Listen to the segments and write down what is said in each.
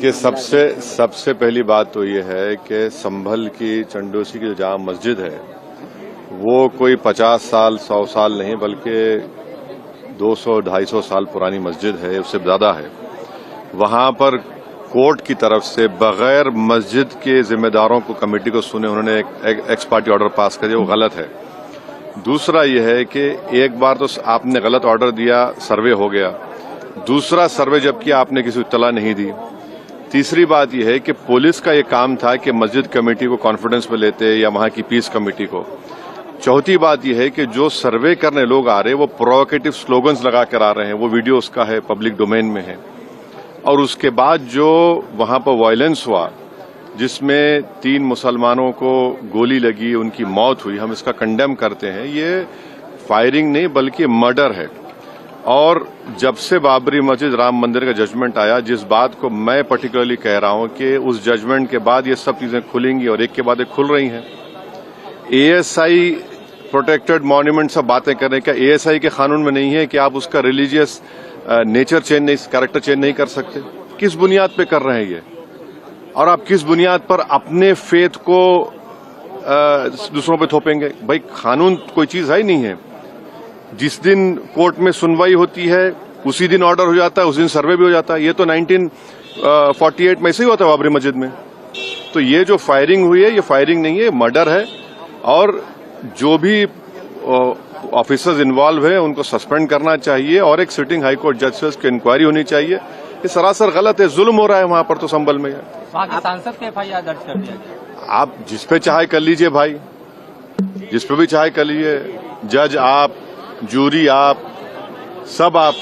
देखिए, सबसे पहली बात तो ये है कि संभल की चंडोसी की जो जामा मस्जिद है वो कोई 50 साल 100 साल नहीं बल्कि 200-250 साल पुरानी मस्जिद है, उससे ज्यादा है। वहां पर कोर्ट की तरफ से बगैर मस्जिद के जिम्मेदारों को कमेटी को सुने उन्होंने एक एक्स पार्टी ऑर्डर पास कर दिया, वो गलत है। दूसरा ये है कि एक बार तो आपने गलत ऑर्डर दिया, सर्वे हो गया। दूसरा सर्वे जब किया आपने किसी को इत्तला नहीं दी। तीसरी बात यह है कि पुलिस का ये काम था कि मस्जिद कमेटी को कॉन्फिडेंस में लेते या वहां की पीस कमेटी को। चौथी बात यह है कि जो सर्वे करने लोग आ रहे हैं वो प्रोवोकेटिव स्लोगन्स लगा कर आ रहे हैं, वो वीडियो उसका है, पब्लिक डोमेन में है। और उसके बाद जो वहां पर वायलेंस हुआ जिसमें 3 मुसलमानों को गोली लगी, उनकी मौत हुई, हम इसका कंडेम करते हैं। ये फायरिंग नहीं बल्कि मर्डर है। और जब से बाबरी मस्जिद राम मंदिर का जजमेंट आया, जिस बात को मैं पर्टिकुलरली कह रहा हूं कि उस जजमेंट के बाद ये सब चीजें खुलेंगी और एक के बाद एक खुल रही हैं। एएसआई प्रोटेक्टेड मॉन्यूमेंट सब बातें कर रहे हैं, क्या एएसआई के कानून में नहीं है कि आप उसका रिलीजियस नेचर चेंज नहीं, कैरेक्टर चेंज नहीं कर सकते? किस बुनियाद पे कर रहे हैं ये? और आप किस बुनियाद पर अपने फेथ को दूसरों पे थोपेंगे? भाई, कानून कोई चीज है ही नहीं है। जिस दिन कोर्ट में सुनवाई होती है उसी दिन ऑर्डर हो जाता है, उस दिन सर्वे भी हो जाता है। ये तो 1948 में ऐसे ही हुआ था बाबरी मस्जिद में। तो ये जो फायरिंग हुई है ये फायरिंग नहीं है, मर्डर है। और जो भी ऑफिसर्स इन्वॉल्व है उनको सस्पेंड करना चाहिए और एक सिटिंग हाईकोर्ट जज से उसकी इंक्वायरी होनी चाहिए। ये सरासर गलत है, जुल्म हो रहा है वहां पर। तो संभल में वहां के सांसद के एफआईआर दर्ज कर दिया गया। आप जिस पे चाहे कर लीजिए भाई, जिस पे भी चाहे कर लीजिए। जज आप, जूरी आप, सब आप,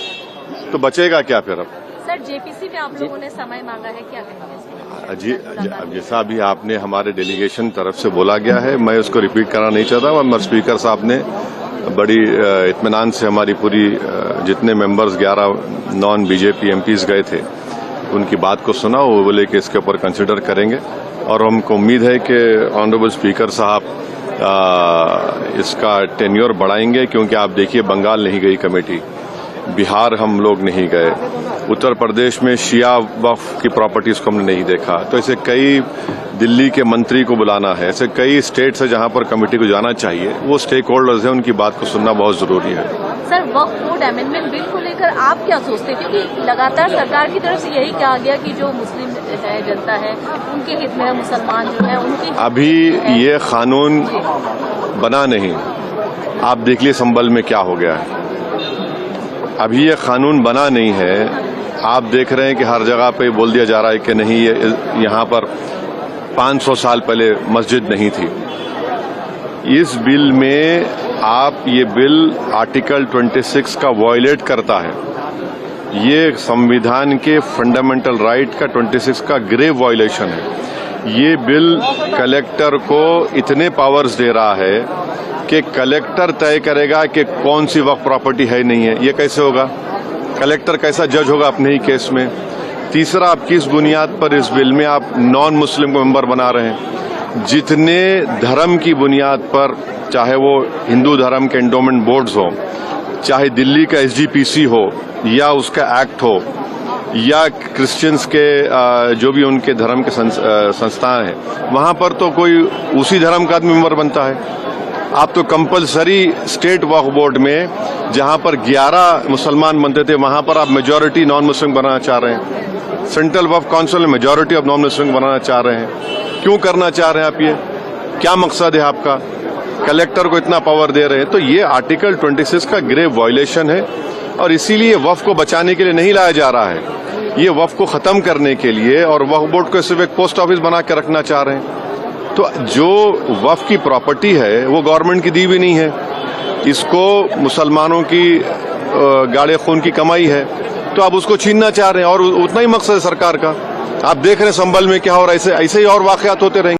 तो बचेगा क्या फिर? अब सर, जेपीसी में आप लोगों ने समय मांगा है, क्या कहेंगे? जी, जैसा अभी आपने हमारे डेलीगेशन तरफ से बोला गया है, मैं उसको रिपीट करना नहीं चाहता। मगर स्पीकर साहब ने बड़ी इत्मीनान से हमारी पूरी जितने मेंबर्स 11 नॉन बीजेपी एमपीज गए थे उनकी बात को सुना। वो बोले कि इसके ऊपर कंसिडर करेंगे और हमको उम्मीद है कि ऑनरेबल स्पीकर साहब इसका टेन्योर बढ़ाएंगे। क्योंकि आप देखिए, बंगाल नहीं गई कमेटी, बिहार हम लोग नहीं गए, उत्तर प्रदेश में शिया वक्फ की प्रॉपर्टीज को हमने नहीं देखा। तो ऐसे कई, दिल्ली के मंत्री को बुलाना है, ऐसे कई स्टेट्स है जहां पर कमेटी को जाना चाहिए। वो स्टेक होल्डर्स हैं, उनकी बात को सुनना बहुत जरूरी है। सर, वक्फ बोर्ड अमेंडमेंट बिल को लेकर आप क्या सोचते हैं? क्योंकि लगातार सरकार की तरफ से यही कहा गया कि जो मुस्लिम है, जनता है, उनके हित में है, मुसलमान जो है उनके। अभी ये कानून बना नहीं, आप देख लिए संभल में क्या हो गया है। अभी ये कानून बना नहीं है, आप देख रहे हैं कि हर जगह पे बोल दिया जा रहा है कि नहीं, ये यहाँ पर 500 साल पहले मस्जिद नहीं थी। इस बिल में आप, ये बिल आर्टिकल 26 का वायलेट करता है। ये संविधान के फंडामेंटल राइट का 26 का ग्रेव वायलेशन है। ये बिल कलेक्टर को इतने पावर्स दे रहा है कि कलेक्टर तय करेगा कि कौन सी वक्फ प्रॉपर्टी है नहीं है। ये कैसे होगा? कलेक्टर कैसा जज होगा अपने ही केस में? तीसरा, आप किस बुनियाद पर इस बिल में आप नॉन मुस्लिम को मेंबर बना रहे हैं? जितने धर्म की बुनियाद पर, चाहे वो हिंदू धर्म के एंडोमेंट बोर्ड्स हो, चाहे दिल्ली का एसजीपीसी हो या उसका एक्ट हो, या क्रिश्चियंस के जो भी उनके धर्म के संस्थान हैं, वहां पर तो कोई उसी धर्म का आदमी मेंबर बनता है। आप तो कंपलसरी स्टेट वक्फ बोर्ड में जहां पर 11 मुसलमान बनते थे, वहां पर आप मेजॉरिटी नॉन मुस्लिम बनाना चाह रहे हैं। सेंट्रल वक्फ काउंसिल में मेजॉरिटी ऑफ नॉन मुस्लिम बनाना चाह रहे हैं। क्यों करना चाह रहे हैं आप? ये क्या मकसद है आपका? कलेक्टर को इतना पावर दे रहे हैं। तो ये आर्टिकल 26 का ग्रेव वायलेशन है और इसीलिए वक्फ को बचाने के लिए नहीं लाया जा रहा है। ये वक्फ को खत्म करने के लिए, और वक्फ बोर्ड को सिर्फ एक पोस्ट ऑफिस बना के रखना चाह रहे हैं। तो जो वक्फ की प्रॉपर्टी है वो गवर्नमेंट की दी भी नहीं है, इसको मुसलमानों की गाड़े खून की कमाई है, तो आप उसको छीनना चाह रहे हैं। और उतना ही मकसद है सरकार का। आप देख रहे हैं संभल में क्या हो रहा है, ऐसे ही और वाकयात होते रहेंगे।